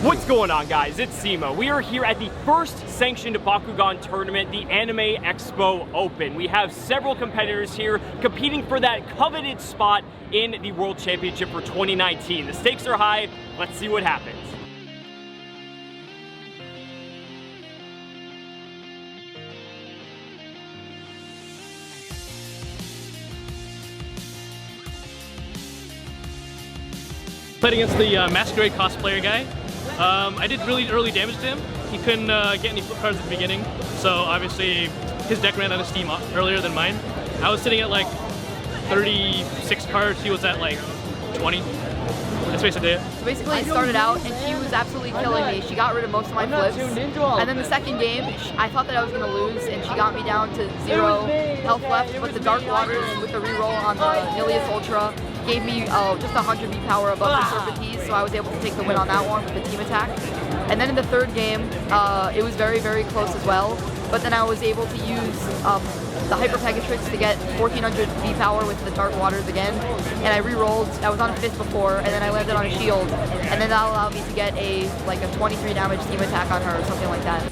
What's going on, guys? It's Cimoooooooo. We are here at the first sanctioned Bakugan tournament, the Anime Expo Open. We have several competitors here competing for that coveted spot in the World Championship for 2019. The stakes are high. Let's see what happens. Played against the Masquerade cosplayer guy. I did really early damage to him. He couldn't get any flip cards at the beginning, so obviously his deck ran out of steam earlier than mine. I was sitting at like 36 cards, he was at like 20. That's basically it. So basically I started out and she was absolutely killing me. She got rid of most of my flips. And then the second game, I thought that I was going to lose and she got me down to 0 health left, but the Dark Waters with the reroll on the Duelist Ultra gave me just 100 V power above the Serpentine, so I was able to take the win on that one with the team attack. And then in the third game, it was very, very close as well, but then I was able to use the Hyper Pegatrix to get 1400 V power with the Dark Waters again, and I re-rolled. I was on a 5th before, and then I landed on a shield, and then that allowed me to get a 23 damage team attack on her or something like that.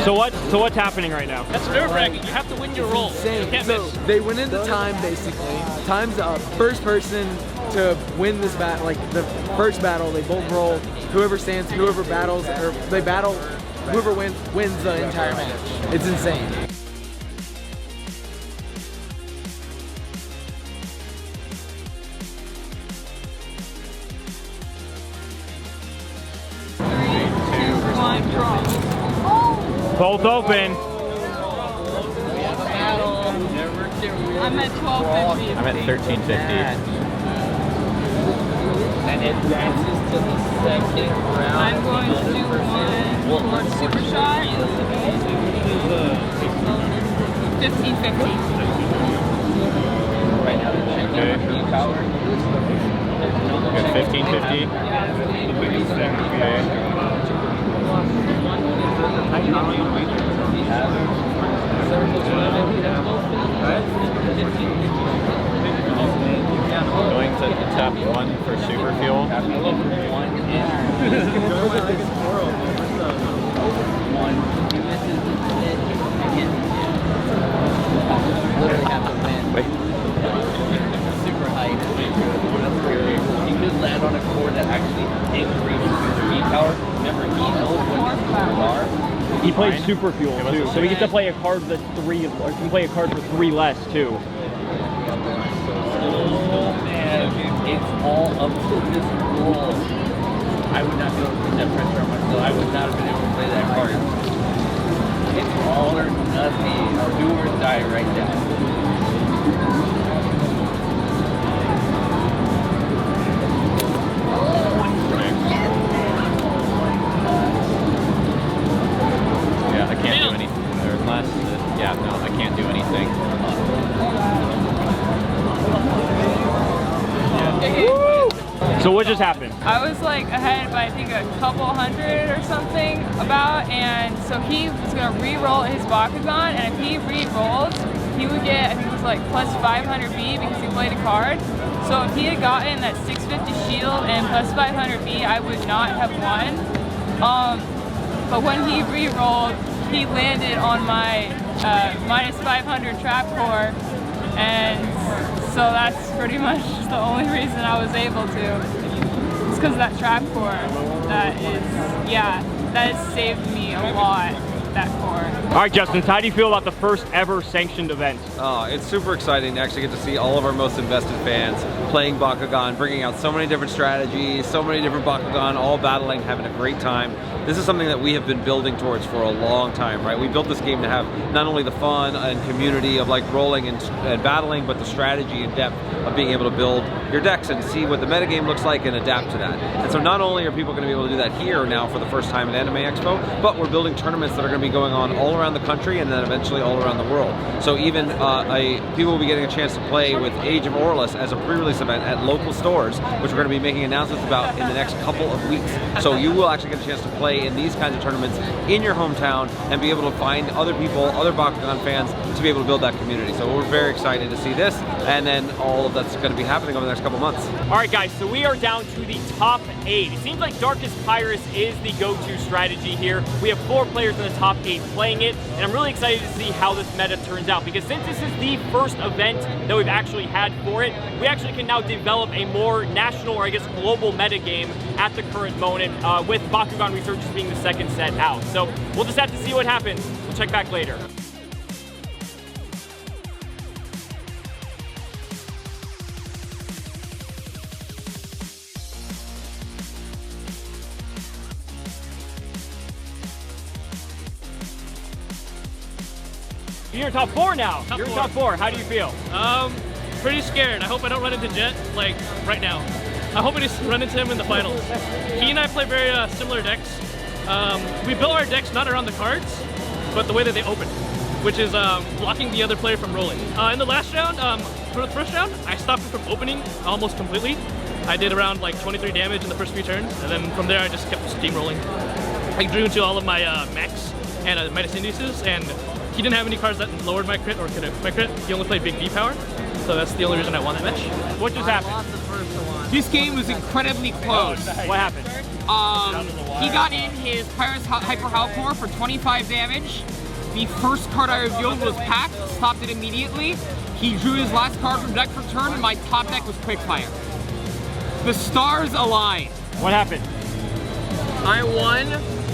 So what's happening right now? That's nerve-wracking. You have to win your roll. You can't miss. They went into time basically. Time's up. First person to win this battle, like the first battle, they both roll. Whoever stands, whoever battles, or they battle, whoever wins the entire match. It's insane. Both open. I'm at 1250. I'm at 1350. And it advances to the second round. I'm going to do one super shot. 1550. Right now they're checking for power. Good, 1550. Okay. Going to tap 1 for super fuel. Literally have to win. Wait. Super high. You could land on a cord that actually increases your speed power. Remember, he knows what his scores are. He plays super fuel too, so he gets to play a card that's 3, or he can play a card for 3 less too. Man, it's all up to this roll. I would not be able to put that pressure on myself. I would not have been able to play that card. It's all or nothing. Do or die right now. Yeah, no, I can't do anything. So what just happened? I was like ahead by I think a couple hundred or something about, and so he was gonna re-roll his Bakugan, and if he re-rolled, he would get, I think it was like plus 500 B because he played a card. So if he had gotten that 650 shield and plus 500 B, I would not have won. But when he re-rolled, he landed on my minus 500 trap core, and so that's pretty much the only reason I was able to. It's because of that trap core. That is, yeah, that has saved me a lot, that core. All right, Justin, how do you feel about the first ever sanctioned event? It's super exciting to actually get to see all of our most invested fans playing Bakugan, bringing out so many different strategies, so many different Bakugan, all battling, having a great time. This is something that we have been building towards for a long time, right? We built this game to have not only the fun and community of like rolling and battling, but the strategy and depth of being able to build your decks and see what the metagame looks like and adapt to that. And so not only are people going to be able to do that here now for the first time at Anime Expo, but we're building tournaments that are going to be going on all around the country and then eventually all around the world. So even people will be getting a chance to play with Age of Orlis as a pre-release event at local stores, which we're going to be making announcements about in the next couple of weeks. So you will actually get a chance to play play in these kinds of tournaments in your hometown and be able to find other people, other Bakugan fans, to be able to build that community. So we're very excited to see this, and then all of that's going to be happening over the next couple months. All right, guys, so we are down to the top 8. It seems like Darkest Pyrus is the go-to strategy here. We have 4 players in the top 8 playing it, and I'm really excited to see how this meta turns out, because since this is the first event that we've actually had for it, we actually can now develop a more national, or I guess global meta game at the current moment, with Bakugan Researchers being the second set out. So we'll just have to see what happens. We'll check back later. You're top 4 now. You're top 4. How do you feel? Pretty scared. I hope I don't run into Jet, like, right now. I'm hoping to run into him in the finals. He and I play very similar decks. We built our decks not around the cards, but the way that they open, which is blocking the other player from rolling. In the last round, for the first round, I stopped him from opening almost completely. I did around like 23 damage in the first few turns, and then from there I just kept steamrolling. I drew into all of my max and minus indices, and he didn't have any cards that lowered my crit or could have my crit. He only played big D power, so that's the only reason I won that match. What just happened? This game was incredibly close. What happened? He got in his Pyrus Hyper Halcor for 25 damage. The first card I revealed was Pact, stopped it immediately. He drew his last card from deck for turn, and my top deck was Quickfire. The stars aligned. What happened? I won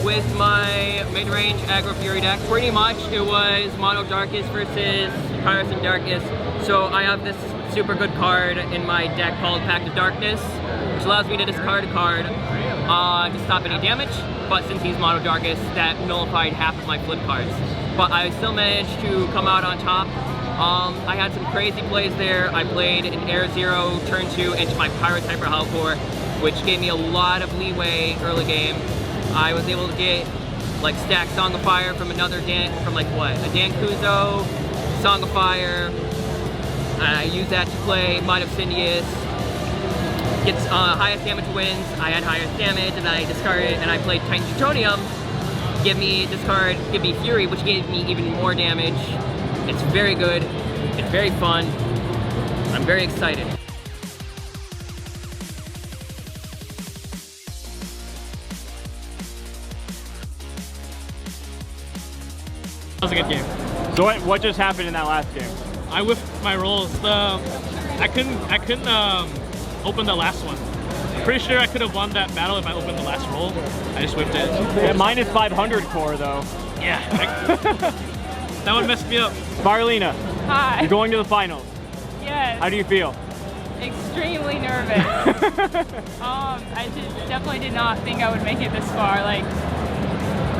with my mid-range aggro fury deck. Pretty much it was Mono Darkest versus Pyrus and Darkest. So I have this super good card in my deck called Pact of Darkness, which allows me to discard a card to stop any damage. But since he's Mono Darkest, that nullified half of my flip cards. But I still managed to come out on top. I had some crazy plays there. I played an Air Zero turn 2 into my Pyrus Hyper Halcor, which gave me a lot of leeway early game. I was able to get like stack Song of Fire from another Dan, from like what, a Dan Kuzo, Song of Fire. I used that to play Might of Sindius. Gets highest damage wins. I had highest damage, and I discarded, and I played Titan Plutonium. Give me Fury, which gave me even more damage. It's very good. It's very fun. I'm very excited. That was a good game. So what just happened in that last game? I whiffed my rolls. I couldn't open the last one. I'm pretty sure I could have won that battle if I opened the last roll. I just whiffed it. Yeah, minus 500 core though. Yeah. That one messed me up. Marlena, Hi. you're going to the finals. Yes. How do you feel? Extremely nervous. I definitely did not think I would make it this far. Like,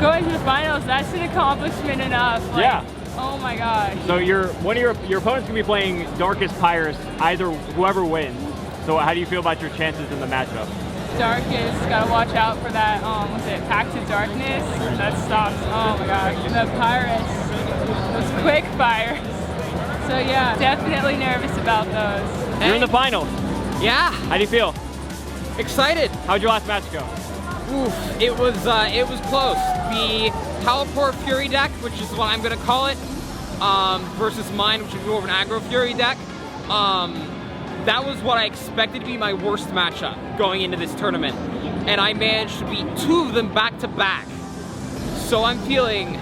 going to the finals, that's an accomplishment enough. Like, yeah. Oh my gosh. So one of your opponent's gonna be playing Darkest Pyrus, either whoever wins. So how do you feel about your chances in the matchup? Darkest, gotta watch out for that, what's it, Pact of Darkness? That stops, oh my gosh. And the Pyrus, those quick fires. So yeah, definitely nervous about those. You're in the finals. Yeah, How do you feel? excited. How'd your last match go? Oof, it was close. The Halcor Fury deck, which is what I'm gonna call it, versus mine, which is more of an aggro Fury deck. That was what I expected to be my worst matchup going into this tournament, and I managed to beat 2 of them back to back. So I'm feeling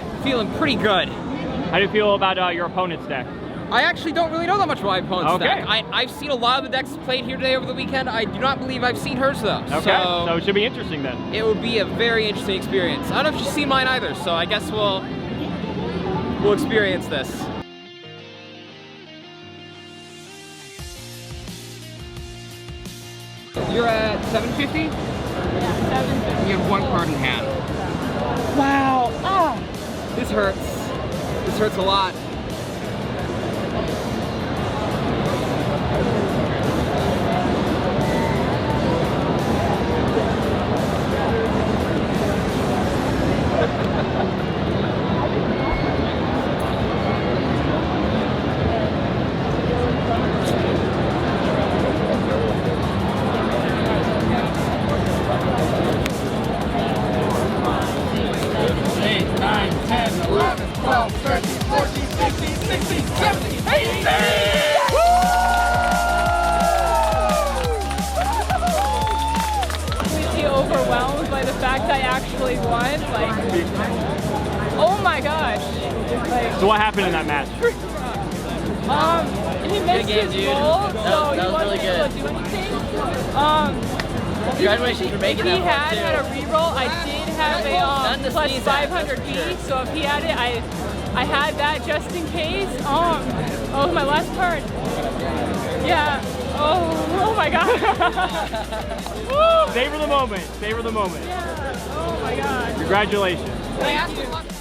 pretty good. How do you feel about your opponent's deck? I actually don't really know that much about my opponent's Okay. deck. I've seen a lot of the decks played here today over the weekend. I do not believe I've seen hers though. Okay, so it should be interesting then. It would be a very interesting experience. I don't know if she's seen mine either, so I guess we'll experience this. You're at 750? Yeah, 750. You have 1 card in hand. Wow! Ah! This hurts. This hurts a lot. 12, 13, 14, 15, 16, 17, 18! Completely overwhelmed by the fact I actually won. Like, oh my gosh. Like, So what happened in that match? he missed his goal, so he wasn't able to do anything. Congratulations for making if he that had a reroll, I did have a plus 500 B, so if he had it, I had that just in case. Oh, my last card. Yeah. Oh my god. Savor the moment. Savor the moment. Yeah. Oh my god. Congratulations. Thank you.